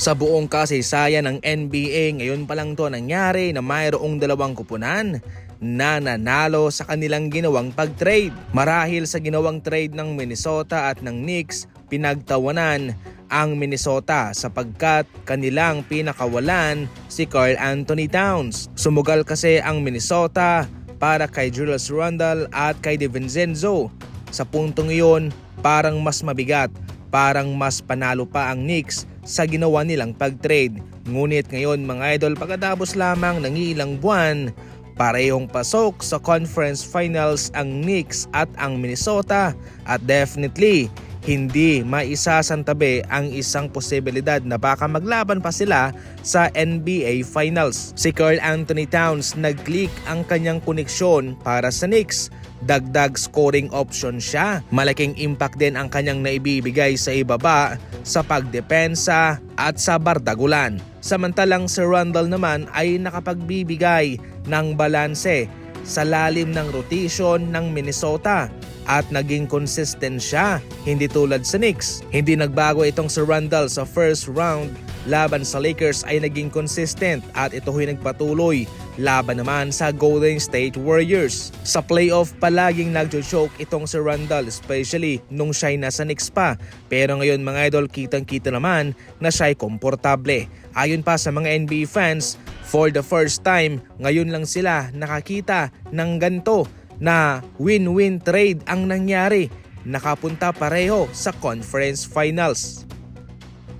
Sa buong kasaysayan ng NBA, ngayon pa lang to nangyari na mayroong dalawang kupunan na nanalo sa kanilang ginawang pag-trade. Marahil sa ginawang trade ng Minnesota at ng Knicks, pinagtawanan ang Minnesota sapagkat kanilang pinakawalan si Karl Anthony Towns. Sumugal kasi ang Minnesota para kay Julius Randle at kay DiVincenzo. Sa puntong iyon, parang mas mabigat, parang mas panalo pa ang Knicks sa ginawa nilang pag-trade. Ngunit ngayon mga idol, pagkatapos lamang ng ilang buwan, parehong pasok sa conference finals ang Knicks at ang Minnesota at definitely hindi maisasantabi ang isang posibilidad na baka maglaban pa sila sa NBA Finals. Si Karl Anthony Towns nag-click ang kanyang koneksyon para sa Knicks. Dagdag scoring option siya. Malaking impact din ang kanyang naibibigay sa ibaba sa pagdepensa at sa bardagulan. Samantalang si Randle naman ay nakapagbibigay ng balanse sa lalim ng rotation ng Minnesota at naging consistent siya, hindi tulad sa Knicks. Hindi nagbago itong si Randle sa first round laban sa Lakers ay naging consistent at ito ay nagpatuloy laban naman sa Golden State Warriors. Sa playoff palaging nagjo-choke itong si Randle, especially nung siya'y nasa Knicks pa. Pero ngayon mga idol, kitang-kita naman na siya'y komportable. Ayon pa sa mga NBA fans, for the first time, ngayon lang sila nakakita ng ganito na win-win trade ang nangyari. Nakapunta pareho sa conference finals.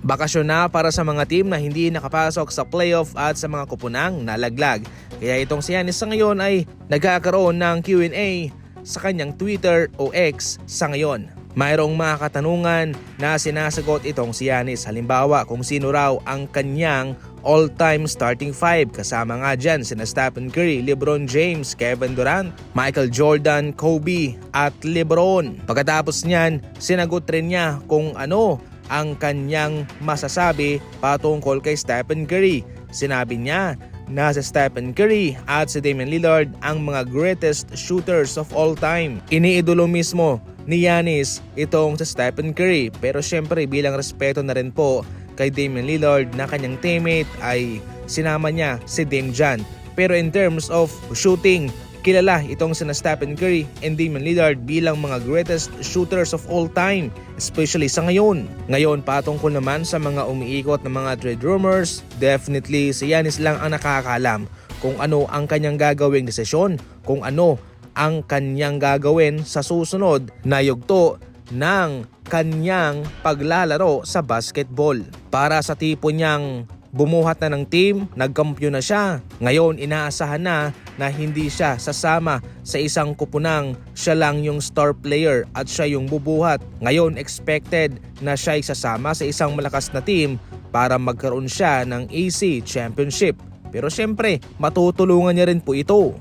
Bakasyon na para sa mga team na hindi nakapasok sa playoff at sa mga kupunang nalaglag. Kaya itong si Giannis sa ngayon ay nagkakaroon ng Q&A sa kanyang Twitter o X sa ngayon. Mayroong mga katanungan na sinasagot itong si Giannis. Halimbawa kung sino raw ang kanyang all-time starting five. Kasama nga dyan sina Stephen Curry, LeBron James, Kevin Durant, Michael Jordan, Kobe at LeBron. Pagkatapos niyan, sinagot rin niya kung ano ang kanyang masasabi patungkol kay Stephen Curry. Sinabi niya na si Stephen Curry at si Damian Lillard ang mga greatest shooters of all time. Iniidolo mismo ni Giannis itong si Stephen Curry, pero syempre bilang respeto na rin po kay Damian Lillard na kanyang teammate ay sinama niya si Dame Jan. Pero in terms of shooting, kilala itong sina Stephen Curry and Damian Lillard bilang mga greatest shooters of all time, especially sa ngayon. Ngayon, patungkol naman sa mga umiikot na mga trade rumors, definitely si Giannis lang ang nakakaalam kung ano ang kanyang gagawing desisyon, kung ano ang kanyang gagawin sa susunod na yugto ng kanyang paglalaro sa basketball. Para sa tipo niyang bumuhat na ng team, nagkampyon na siya. Ngayon, inaasahan na hindi siya sasama sa isang kupunang siya lang yung star player at siya yung bubuhat. Ngayon, expected na siya ay sasama sa isang malakas na team para magkaroon siya ng AC Championship. Pero syempre, matutulungan niya rin po ito